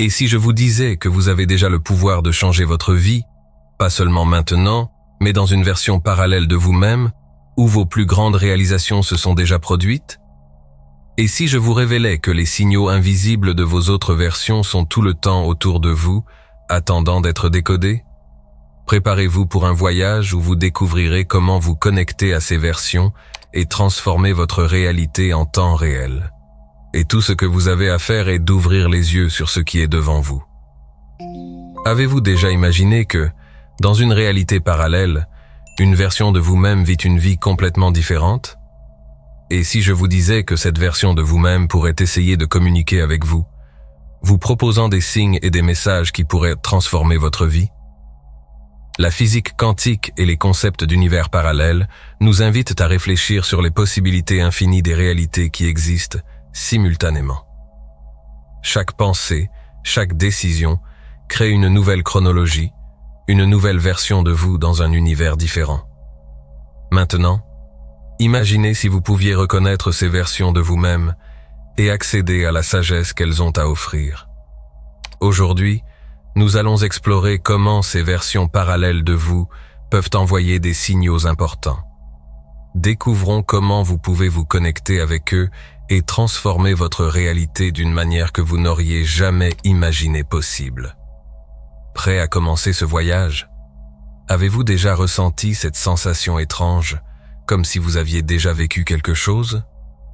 Et si je vous disais que vous avez déjà le pouvoir de changer votre vie, pas seulement maintenant, mais dans une version parallèle de vous-même, où vos plus grandes réalisations se sont déjà produites? Et si je vous révélais que les signaux invisibles de vos autres versions sont tout le temps autour de vous, attendant d'être décodés? Préparez-vous pour un voyage où vous découvrirez comment vous connecter à ces versions et transformer votre réalité en temps réel. Et tout ce que vous avez à faire est d'ouvrir les yeux sur ce qui est devant vous. Avez-vous déjà imaginé que, dans une réalité parallèle, une version de vous-même vit une vie complètement différente? Et si je vous disais que cette version de vous-même pourrait essayer de communiquer avec vous, vous proposant des signes et des messages qui pourraient transformer votre vie? La physique quantique et les concepts d'univers parallèles nous invitent à réfléchir sur les possibilités infinies des réalités qui existent simultanément. Chaque pensée, chaque décision crée une nouvelle chronologie, une nouvelle version de vous dans un univers différent. Maintenant, imaginez si vous pouviez reconnaître ces versions de vous-même et accéder à la sagesse qu'elles ont à offrir. Aujourd'hui, nous allons explorer comment ces versions parallèles de vous peuvent envoyer des signaux importants. Découvrons comment vous pouvez vous connecter avec eux et transformer votre réalité d'une manière que vous n'auriez jamais imaginé possible. Prêt à commencer ce voyage? Avez-vous déjà ressenti cette sensation étrange, comme si vous aviez déjà vécu quelque chose?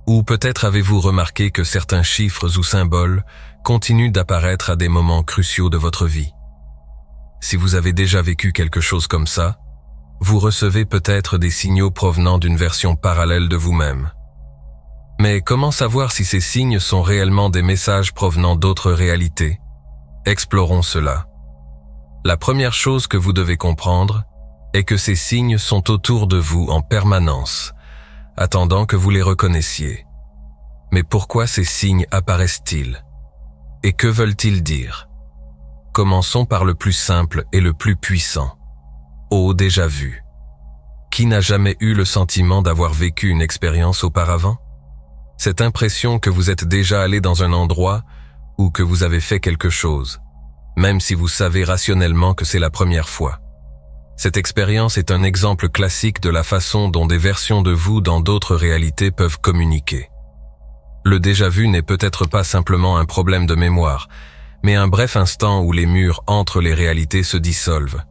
Ou peut-être avez-vous remarqué que certains chiffres ou symboles continuent d'apparaître à des moments cruciaux de votre vie? Si vous avez déjà vécu quelque chose comme ça, vous recevez peut-être des signaux provenant d'une version parallèle de vous-même. Mais comment savoir si ces signes sont réellement des messages provenant d'autres réalités? Explorons cela. La première chose que vous devez comprendre est que ces signes sont autour de vous en permanence, attendant que vous les reconnaissiez. Mais pourquoi ces signes apparaissent-ils? Et que veulent-ils dire? Commençons par le plus simple et le plus puissant. Au déjà vu. Qui n'a jamais eu le sentiment d'avoir vécu une expérience auparavant? Cette impression que vous êtes déjà allé dans un endroit ou que vous avez fait quelque chose, même si vous savez rationnellement que c'est la première fois. Cette expérience est un exemple classique de la façon dont des versions de vous dans d'autres réalités peuvent communiquer. Le déjà-vu n'est peut-être pas simplement un problème de mémoire, mais un bref instant où les murs entre les réalités se dissolvent.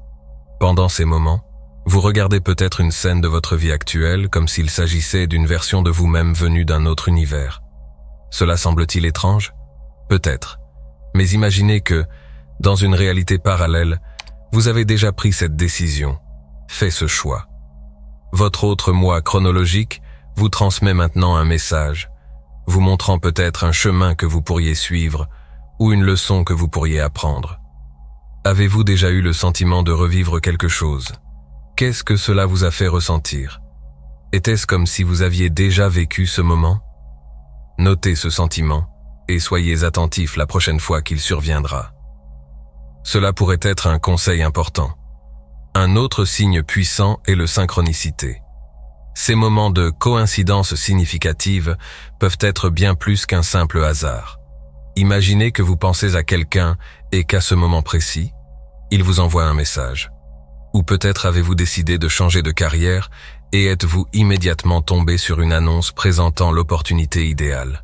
Pendant ces moments, vous regardez peut-être une scène de votre vie actuelle comme s'il s'agissait d'une version de vous-même venue d'un autre univers. Cela semble-t-il étrange? Peut-être. Mais imaginez que, dans une réalité parallèle, vous avez déjà pris cette décision, fait ce choix. Votre autre moi chronologique vous transmet maintenant un message, vous montrant peut-être un chemin que vous pourriez suivre ou une leçon que vous pourriez apprendre. Avez-vous déjà eu le sentiment de revivre quelque chose? Qu'est-ce que cela vous a fait ressentir? Était-ce comme si vous aviez déjà vécu ce moment? Notez ce sentiment et soyez attentif la prochaine fois qu'il surviendra. Cela pourrait être un conseil important. Un autre signe puissant est le synchronicité. Ces moments de coïncidence significative peuvent être bien plus qu'un simple hasard. Imaginez que vous pensez à quelqu'un et qu'à ce moment précis, il vous envoie un message. Ou peut-être avez-vous décidé de changer de carrière et êtes-vous immédiatement tombé sur une annonce présentant l'opportunité idéale.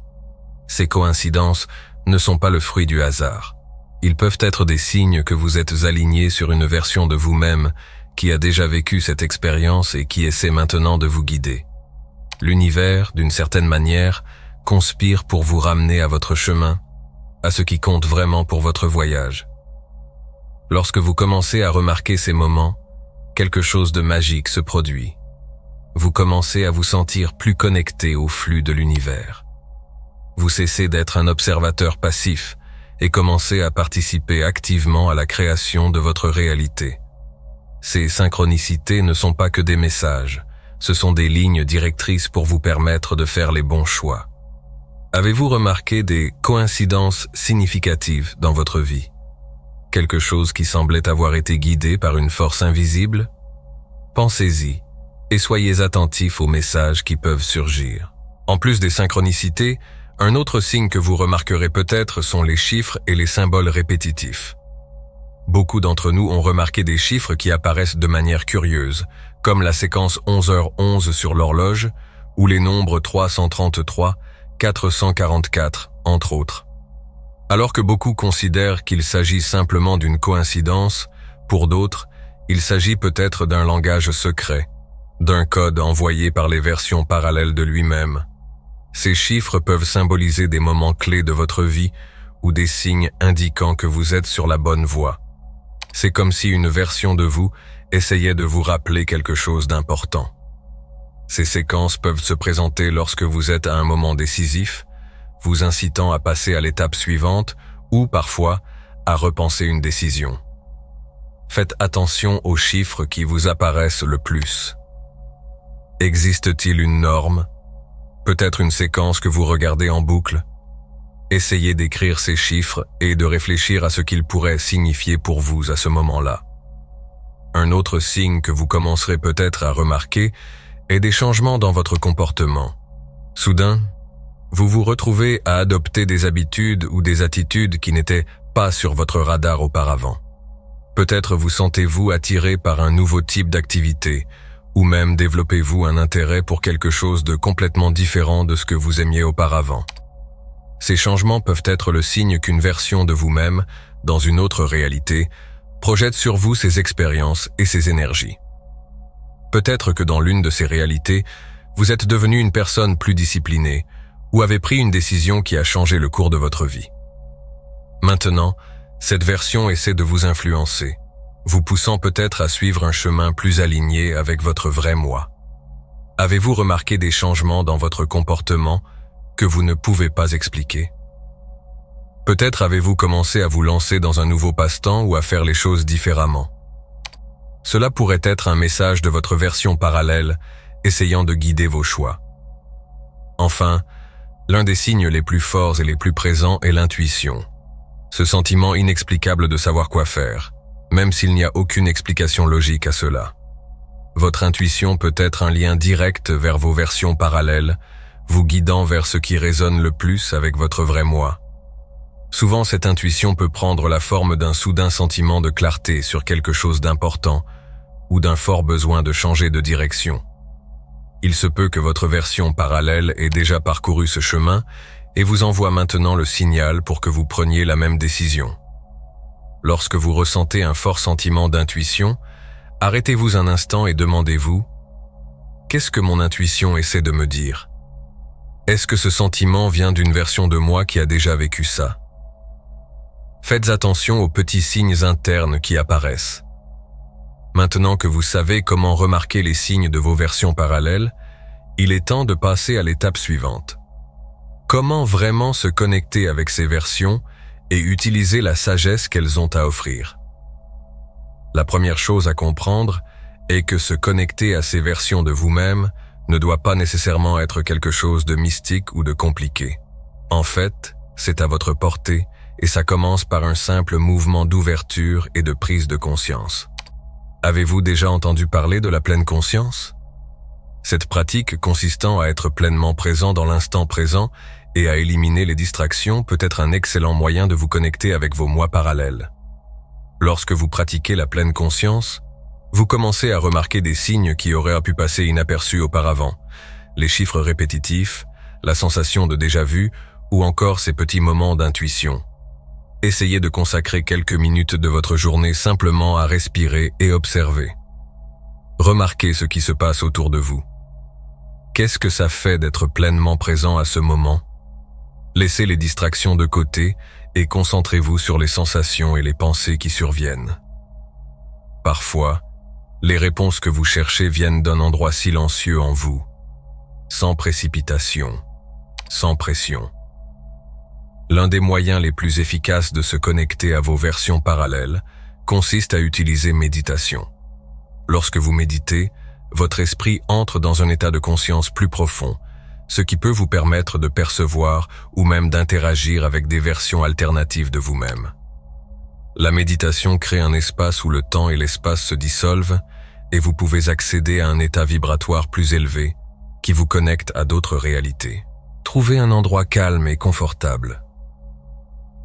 Ces coïncidences ne sont pas le fruit du hasard. Ils peuvent être des signes que vous êtes alignés sur une version de vous-même qui a déjà vécu cette expérience et qui essaie maintenant de vous guider. L'univers, d'une certaine manière, conspire pour vous ramener à votre chemin, à ce qui compte vraiment pour votre voyage. Lorsque vous commencez à remarquer ces moments, quelque chose de magique se produit. Vous commencez à vous sentir plus connecté au flux de l'univers. Vous cessez d'être un observateur passif et commencez à participer activement à la création de votre réalité. Ces synchronicités ne sont pas que des messages, ce sont des lignes directrices pour vous permettre de faire les bons choix. Avez-vous remarqué des coïncidences significatives dans votre vie? Quelque chose qui semblait avoir été guidé par une force invisible? Pensez-y et soyez attentifs aux messages qui peuvent surgir. En plus des synchronicités, Un autre signe que vous remarquerez peut-être sont les chiffres et les symboles répétitifs. Beaucoup d'entre nous ont remarqué des chiffres qui apparaissent de manière curieuse, comme la séquence 11h11 sur l'horloge ou les nombres 333, 444, entre autres. Alors que beaucoup considèrent qu'il s'agit simplement d'une coïncidence, pour d'autres, il s'agit peut-être d'un langage secret, d'un code envoyé par les versions parallèles de lui-même. Ces chiffres peuvent symboliser des moments clés de votre vie ou des signes indiquant que vous êtes sur la bonne voie. C'est comme si une version de vous essayait de vous rappeler quelque chose d'important. Ces séquences peuvent se présenter lorsque vous êtes à un moment décisif, vous incitant à passer à l'étape suivante ou parfois à repenser une décision. Faites attention aux chiffres qui vous apparaissent le plus. Existe-t-il une norme? Peut-être une séquence que vous regardez en boucle? Essayez d'écrire ces chiffres et de réfléchir à ce qu'ils pourraient signifier pour vous à ce moment-là. Un autre signe que vous commencerez peut-être à remarquer est des changements dans votre comportement. Soudain, vous vous retrouvez à adopter des habitudes ou des attitudes qui n'étaient pas sur votre radar auparavant. Peut-être vous sentez-vous attiré par un nouveau type d'activité, ou même développez-vous un intérêt pour quelque chose de complètement différent de ce que vous aimiez auparavant. Ces changements peuvent être le signe qu'une version de vous-même, dans une autre réalité, projette sur vous ses expériences et ses énergies. Peut-être que dans l'une de ces réalités, vous êtes devenu une personne plus disciplinée, ou avez pris une décision qui a changé le cours de votre vie. Maintenant, cette version essaie de vous influencer, vous poussant peut-être à suivre un chemin plus aligné avec votre vrai moi. Avez-vous remarqué des changements dans votre comportement que vous ne pouvez pas expliquer? Peut-être avez-vous commencé à vous lancer dans un nouveau passe-temps ou à faire les choses différemment. Cela pourrait être un message de votre version parallèle, essayant de guider vos choix. Enfin, l'un des signes les plus forts et les plus présents est l'intuition. Ce sentiment inexplicable de savoir quoi faire, même s'il n'y a aucune explication logique à cela. Votre intuition peut être un lien direct vers vos versions parallèles, vous guidant vers ce qui résonne le plus avec votre vrai moi. Souvent, cette intuition peut prendre la forme d'un soudain sentiment de clarté sur quelque chose d'important ou d'un fort besoin de changer de direction. Il se peut que votre version parallèle ait déjà parcouru ce chemin et vous envoie maintenant le signal pour que vous preniez la même décision. Lorsque vous ressentez un fort sentiment d'intuition, arrêtez-vous un instant et demandez-vous « Qu'est-ce que mon intuition essaie de me dire ? Est-ce que ce sentiment vient d'une version de moi qui a déjà vécu ça ?» Faites attention aux petits signes internes qui apparaissent. Maintenant que vous savez comment remarquer les signes de vos versions parallèles, il est temps de passer à l'étape suivante. Comment vraiment se connecter avec ces versions et utiliser la sagesse qu'elles ont à offrir? La première chose à comprendre est que se connecter à ces versions de vous-même ne doit pas nécessairement être quelque chose de mystique ou de compliqué. En fait, c'est à votre portée et ça commence par un simple mouvement d'ouverture et de prise de conscience. Avez-vous déjà entendu parler de la pleine conscience? Cette pratique consistant à être pleinement présent dans l'instant présent et à éliminer les distractions peut être un excellent moyen de vous connecter avec vos moi parallèles. Lorsque vous pratiquez la pleine conscience, vous commencez à remarquer des signes qui auraient pu passer inaperçus auparavant, les chiffres répétitifs, la sensation de déjà-vu ou encore ces petits moments d'intuition. Essayez de consacrer quelques minutes de votre journée simplement à respirer et observer. Remarquez ce qui se passe autour de vous. Qu'est-ce que ça fait d'être pleinement présent à ce moment? Laissez les distractions de côté et concentrez-vous sur les sensations et les pensées qui surviennent. Parfois, les réponses que vous cherchez viennent d'un endroit silencieux en vous, sans précipitation, sans pression. L'un des moyens les plus efficaces de se connecter à vos versions parallèles consiste à utiliser méditation. Lorsque vous méditez, votre esprit entre dans un état de conscience plus profond, ce qui peut vous permettre de percevoir ou même d'interagir avec des versions alternatives de vous-même. La méditation crée un espace où le temps et l'espace se dissolvent et vous pouvez accéder à un état vibratoire plus élevé qui vous connecte à d'autres réalités. Trouvez un endroit calme et confortable.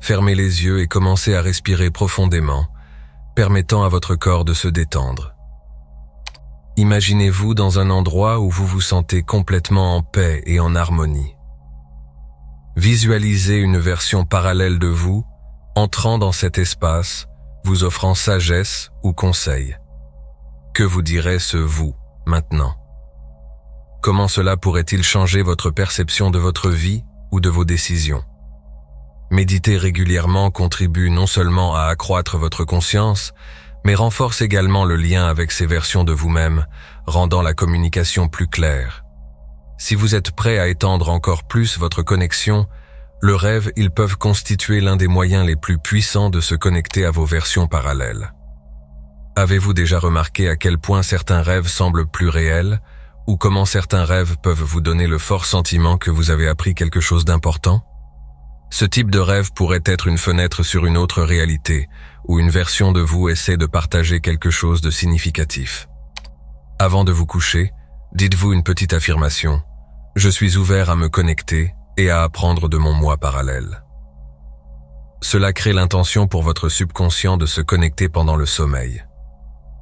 Fermez les yeux et commencez à respirer profondément, permettant à votre corps de se détendre. Imaginez-vous dans un endroit où vous vous sentez complètement en paix et en harmonie. Visualisez une version parallèle de vous, entrant dans cet espace, vous offrant sagesse ou conseil. Que vous dirait ce vous, maintenant? Comment cela pourrait-il changer votre perception de votre vie ou de vos décisions? Méditer régulièrement contribue non seulement à accroître votre conscience, mais renforce également le lien avec ces versions de vous-même, rendant la communication plus claire. Si vous êtes prêt à étendre encore plus votre connexion, le rêve, ils peuvent constituer l'un des moyens les plus puissants de se connecter à vos versions parallèles. Avez-vous déjà remarqué à quel point certains rêves semblent plus réels, ou comment certains rêves peuvent vous donner le fort sentiment que vous avez appris quelque chose d'important? Ce type de rêve pourrait être une fenêtre sur une autre réalité, où une version de vous essaie de partager quelque chose de significatif. Avant de vous coucher, dites-vous une petite affirmation. Je suis ouvert à me connecter et à apprendre de mon moi parallèle. Cela crée l'intention pour votre subconscient de se connecter pendant le sommeil.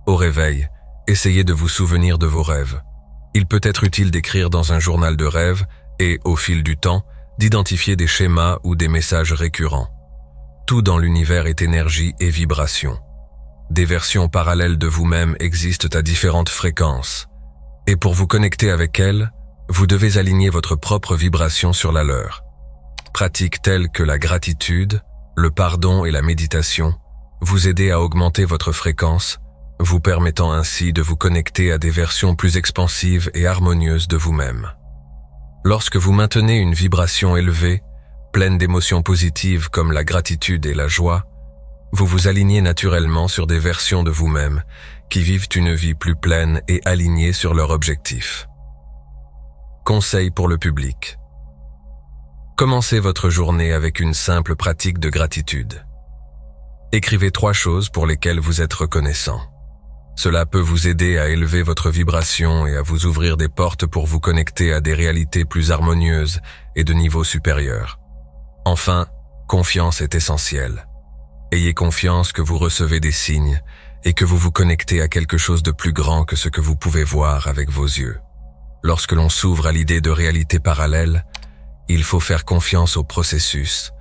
Au réveil, essayez de vous souvenir de vos rêves. Il peut être utile d'écrire dans un journal de rêves et, au fil du temps, d'identifier des schémas ou des messages récurrents. Tout dans l'univers est énergie et vibration. Des versions parallèles de vous-même existent à différentes fréquences. Et pour vous connecter avec elles, vous devez aligner votre propre vibration sur la leur. Pratiques telles que la gratitude, le pardon et la méditation vous aident à augmenter votre fréquence, vous permettant ainsi de vous connecter à des versions plus expansives et harmonieuses de vous-même. Lorsque vous maintenez une vibration élevée, pleine d'émotions positives comme la gratitude et la joie, vous vous alignez naturellement sur des versions de vous-même qui vivent une vie plus pleine et alignée sur leur objectif. Conseil pour le public. Commencez votre journée avec une simple pratique de gratitude. Écrivez 3 choses pour lesquelles vous êtes reconnaissant. Cela peut vous aider à élever votre vibration et à vous ouvrir des portes pour vous connecter à des réalités plus harmonieuses et de niveau supérieur. Enfin, confiance est essentielle. Ayez confiance que vous recevez des signes et que vous vous connectez à quelque chose de plus grand que ce que vous pouvez voir avec vos yeux. Lorsque l'on s'ouvre à l'idée de réalité parallèle, il faut faire confiance au processus,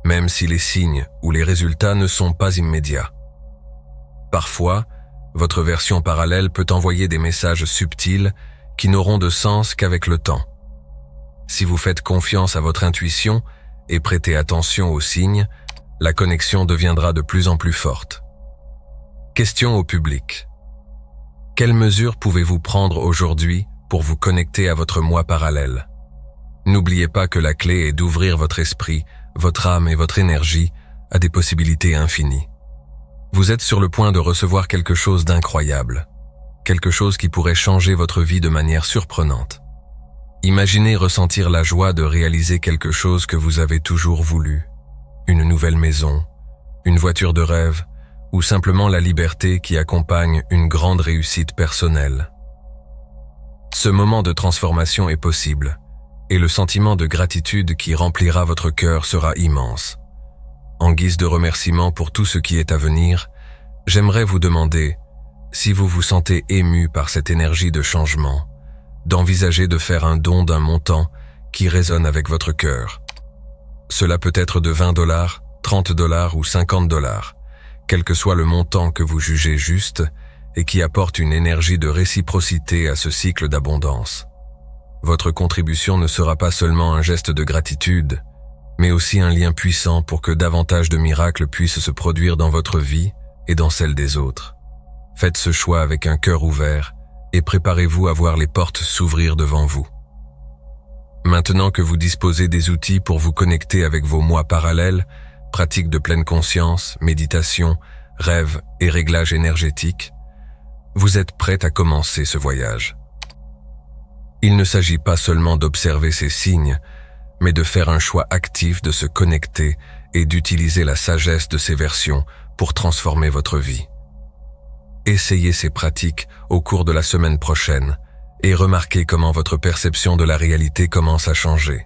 même si les signes ou les résultats ne sont pas immédiats. Parfois, votre version parallèle peut envoyer des messages subtils qui n'auront de sens qu'avec le temps. Si vous faites confiance à votre intuition et prêtez attention aux signes, la connexion deviendra de plus en plus forte. Question au public. Quelles mesures pouvez-vous prendre aujourd'hui pour vous connecter à votre moi parallèle? N'oubliez pas que la clé est d'ouvrir votre esprit, votre âme et votre énergie à des possibilités infinies. Vous êtes sur le point de recevoir quelque chose d'incroyable, quelque chose qui pourrait changer votre vie de manière surprenante. Imaginez ressentir la joie de réaliser quelque chose que vous avez toujours voulu, une nouvelle maison, une voiture de rêve, ou simplement la liberté qui accompagne une grande réussite personnelle. Ce moment de transformation est possible, et le sentiment de gratitude qui remplira votre cœur sera immense. En guise de remerciement pour tout ce qui est à venir, j'aimerais vous demander, si vous vous sentez ému par cette énergie de changement, d'envisager de faire un don d'un montant qui résonne avec votre cœur. Cela peut être de $20, $30 ou $50, quel que soit le montant que vous jugez juste et qui apporte une énergie de réciprocité à ce cycle d'abondance. Votre contribution ne sera pas seulement un geste de gratitude, mais aussi un lien puissant pour que davantage de miracles puissent se produire dans votre vie et dans celle des autres. Faites ce choix avec un cœur ouvert et préparez-vous à voir les portes s'ouvrir devant vous. Maintenant que vous disposez des outils pour vous connecter avec vos moi parallèles, pratiques de pleine conscience, méditation, rêve et réglage énergétique, vous êtes prêt à commencer ce voyage. Il ne s'agit pas seulement d'observer ces signes, mais de faire un choix actif de se connecter et d'utiliser la sagesse de ces versions pour transformer votre vie. Essayez ces pratiques au cours de la semaine prochaine et remarquez comment votre perception de la réalité commence à changer.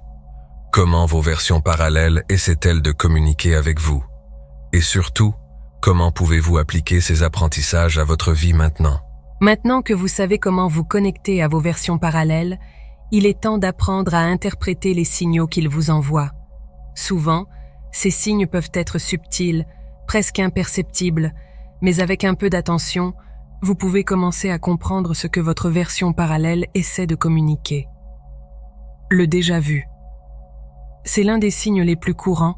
Comment vos versions parallèles essaient-elles de communiquer avec vous? Et surtout, comment pouvez-vous appliquer ces apprentissages à votre vie maintenant? Maintenant que vous savez comment vous connecter à vos versions parallèles, il est temps d'apprendre à interpréter les signaux qu'ils vous envoient. Souvent, ces signes peuvent être subtils, presque imperceptibles, mais avec un peu d'attention, vous pouvez commencer à comprendre ce que votre version parallèle essaie de communiquer. Le déjà-vu. C'est l'un des signes les plus courants,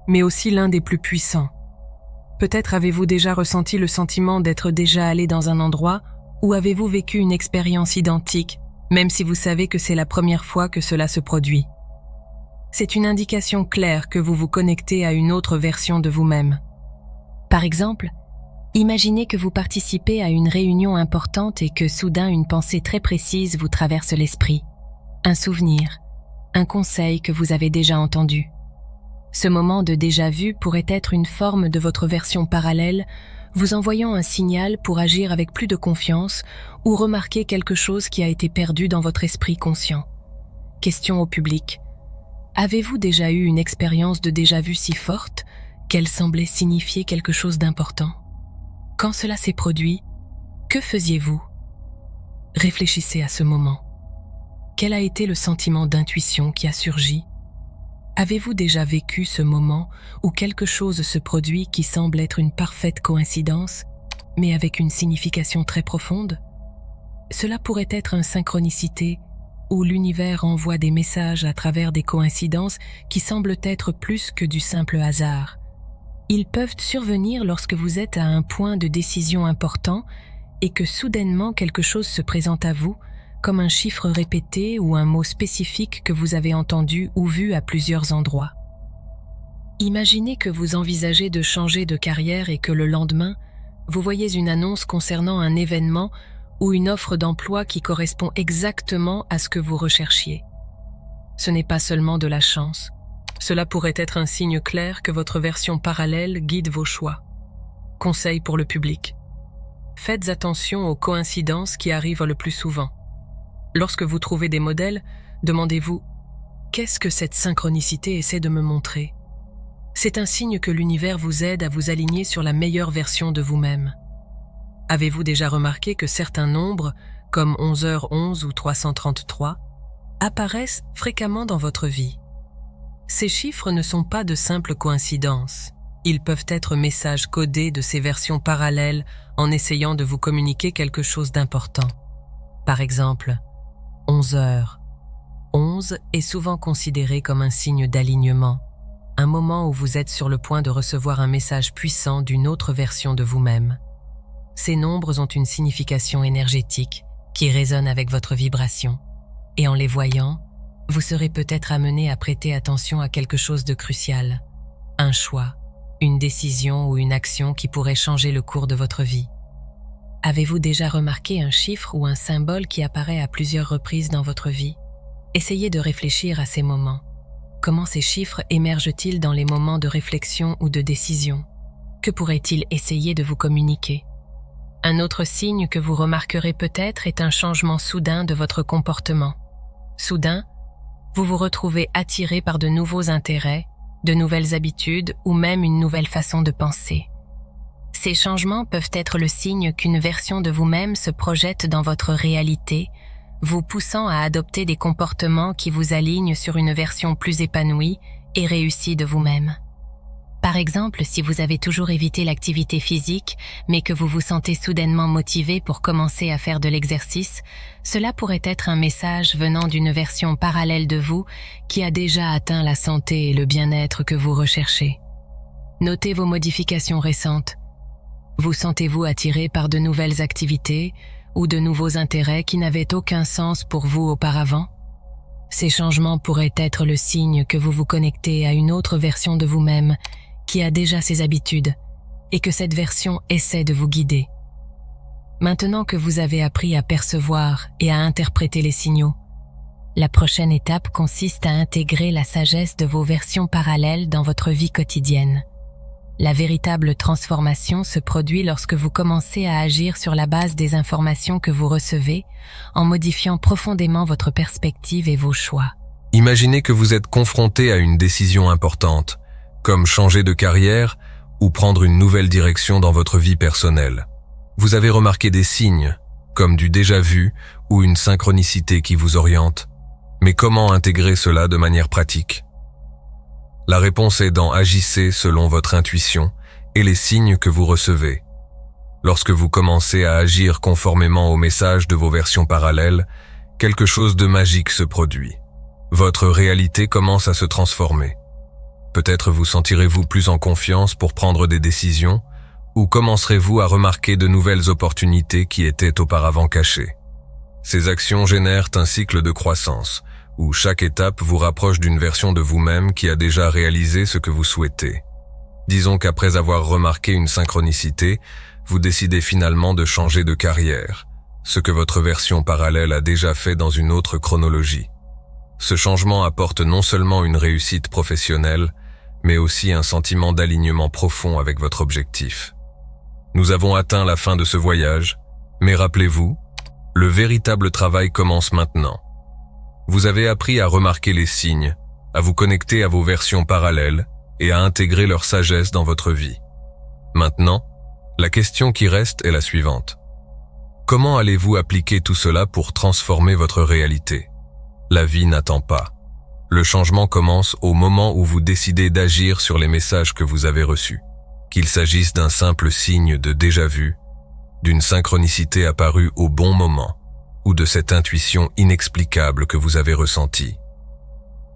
mais aussi l'un des plus puissants. Peut-être avez-vous déjà ressenti le sentiment d'être déjà allé dans un endroit ou avez-vous vécu une expérience identique, même si vous savez que c'est la première fois que cela se produit. C'est une indication claire que vous vous connectez à une autre version de vous-même. Par exemple, imaginez que vous participez à une réunion importante et que soudain une pensée très précise vous traverse l'esprit. Un souvenir, un conseil que vous avez déjà entendu. Ce moment de déjà-vu pourrait être une forme de votre version parallèle, vous envoyant un signal pour agir avec plus de confiance ou remarquer quelque chose qui a été perdu dans votre esprit conscient. Question au public. Avez-vous déjà eu une expérience de déjà-vu si forte qu'elle semblait signifier quelque chose d'important? Quand cela s'est produit, que faisiez-vous? Réfléchissez à ce moment. Quel a été le sentiment d'intuition qui a surgi? Avez-vous déjà vécu ce moment où quelque chose se produit qui semble être une parfaite coïncidence, mais avec une signification très profonde? Cela pourrait être une synchronicité où l'univers envoie des messages à travers des coïncidences qui semblent être plus que du simple hasard. Ils peuvent survenir lorsque vous êtes à un point de décision important et que soudainement quelque chose se présente à vous, comme un chiffre répété ou un mot spécifique que vous avez entendu ou vu à plusieurs endroits. Imaginez que vous envisagez de changer de carrière et que le lendemain, vous voyez une annonce concernant un événement ou une offre d'emploi qui correspond exactement à ce que vous recherchiez. Ce n'est pas seulement de la chance. Cela pourrait être un signe clair que votre version parallèle guide vos choix. Conseil pour le public. Faites attention aux coïncidences qui arrivent le plus souvent. Lorsque vous trouvez des modèles, demandez-vous « Qu'est-ce que cette synchronicité essaie de me montrer ?» C'est un signe que l'univers vous aide à vous aligner sur la meilleure version de vous-même. Avez-vous déjà remarqué que certains nombres, comme 11h11 ou 333, apparaissent fréquemment dans votre vie? Ces chiffres ne sont pas de simples coïncidences. Ils peuvent être messages codés de ces versions parallèles en essayant de vous communiquer quelque chose d'important. Par exemple, 11h. 11 est souvent considéré comme un signe d'alignement, un moment où vous êtes sur le point de recevoir un message puissant d'une autre version de vous-même. Ces nombres ont une signification énergétique qui résonne avec votre vibration, et en les voyant, vous serez peut-être amené à prêter attention à quelque chose de crucial, un choix, une décision ou une action qui pourrait changer le cours de votre vie. Avez-vous déjà remarqué un chiffre ou un symbole qui apparaît à plusieurs reprises dans votre vie? Essayez de réfléchir à ces moments. Comment ces chiffres émergent-ils dans les moments de réflexion ou de décision? Que pourraient-ils essayer de vous communiquer? Un autre signe que vous remarquerez peut-être est un changement soudain de votre comportement. Soudain, vous vous retrouvez attiré par de nouveaux intérêts, de nouvelles habitudes ou même une nouvelle façon de penser. Ces changements peuvent être le signe qu'une version de vous-même se projette dans votre réalité, vous poussant à adopter des comportements qui vous alignent sur une version plus épanouie et réussie de vous-même. Par exemple, si vous avez toujours évité l'activité physique, mais que vous vous sentez soudainement motivé pour commencer à faire de l'exercice, cela pourrait être un message venant d'une version parallèle de vous qui a déjà atteint la santé et le bien-être que vous recherchez. Notez vos modifications récentes. Vous sentez-vous attiré par de nouvelles activités ou de nouveaux intérêts qui n'avaient aucun sens pour vous auparavant? Ces changements pourraient être le signe que vous vous connectez à une autre version de vous-même qui a déjà ses habitudes et que cette version essaie de vous guider. Maintenant que vous avez appris à percevoir et à interpréter les signaux, la prochaine étape consiste à intégrer la sagesse de vos versions parallèles dans votre vie quotidienne. La véritable transformation se produit lorsque vous commencez à agir sur la base des informations que vous recevez, en modifiant profondément votre perspective et vos choix. Imaginez que vous êtes confronté à une décision importante, comme changer de carrière ou prendre une nouvelle direction dans votre vie personnelle. Vous avez remarqué des signes, comme du déjà-vu ou une synchronicité qui vous oriente. Mais comment intégrer cela de manière pratique? La réponse est dans agissez selon votre intuition et les signes que vous recevez. Lorsque vous commencez à agir conformément aux messages de vos versions parallèles, quelque chose de magique se produit. Votre réalité commence à se transformer. Peut-être vous sentirez-vous plus en confiance pour prendre des décisions, ou commencerez-vous à remarquer de nouvelles opportunités qui étaient auparavant cachées. Ces actions génèrent un cycle de croissance, où chaque étape vous rapproche d'une version de vous-même qui a déjà réalisé ce que vous souhaitez. Disons qu'après avoir remarqué une synchronicité, vous décidez finalement de changer de carrière, ce que votre version parallèle a déjà fait dans une autre chronologie. Ce changement apporte non seulement une réussite professionnelle, mais aussi un sentiment d'alignement profond avec votre objectif. Nous avons atteint la fin de ce voyage, mais rappelez-vous, le véritable travail commence maintenant. Vous avez appris à remarquer les signes, à vous connecter à vos versions parallèles et à intégrer leur sagesse dans votre vie. Maintenant, la question qui reste est la suivante. Comment allez-vous appliquer tout cela pour transformer votre réalité? La vie n'attend pas. Le changement commence au moment où vous décidez d'agir sur les messages que vous avez reçus. Qu'il s'agisse d'un simple signe de déjà-vu, d'une synchronicité apparue au bon moment, ou de cette intuition inexplicable que vous avez ressentie.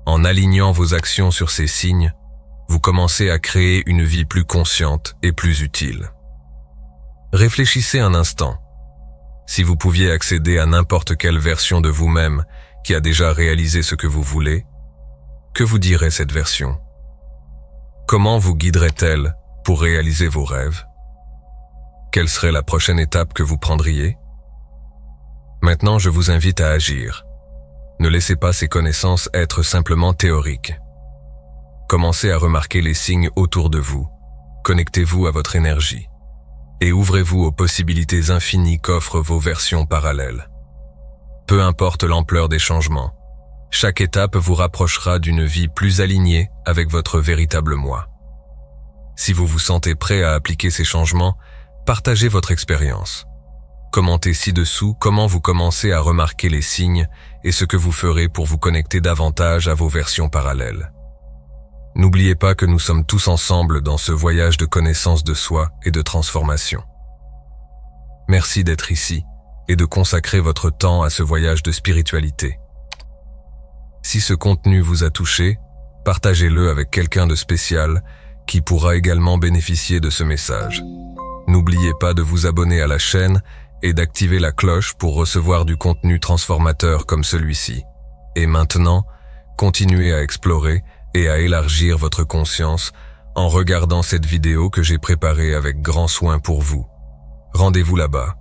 En alignant vos actions sur ces signes, vous commencez à créer une vie plus consciente et plus utile. Réfléchissez un instant. Si vous pouviez accéder à n'importe quelle version de vous-même qui a déjà réalisé ce que vous voulez, que vous dirait cette version? Comment vous guiderait-elle pour réaliser vos rêves? Quelle serait la prochaine étape que vous prendriez? Maintenant, je vous invite à agir. Ne laissez pas ces connaissances être simplement théoriques. Commencez à remarquer les signes autour de vous. Connectez-vous à votre énergie. Et ouvrez-vous aux possibilités infinies qu'offrent vos versions parallèles. Peu importe l'ampleur des changements, chaque étape vous rapprochera d'une vie plus alignée avec votre véritable moi. Si vous vous sentez prêt à appliquer ces changements, partagez votre expérience. Commentez ci-dessous comment vous commencez à remarquer les signes et ce que vous ferez pour vous connecter davantage à vos versions parallèles. N'oubliez pas que nous sommes tous ensemble dans ce voyage de connaissance de soi et de transformation. Merci d'être ici et de consacrer votre temps à ce voyage de spiritualité. Si ce contenu vous a touché, partagez-le avec quelqu'un de spécial qui pourra également bénéficier de ce message. N'oubliez pas de vous abonner à la chaîne et d'activer la cloche pour recevoir du contenu transformateur comme celui-ci. Et maintenant, continuez à explorer et à élargir votre conscience en regardant cette vidéo que j'ai préparée avec grand soin pour vous. Rendez-vous là-bas.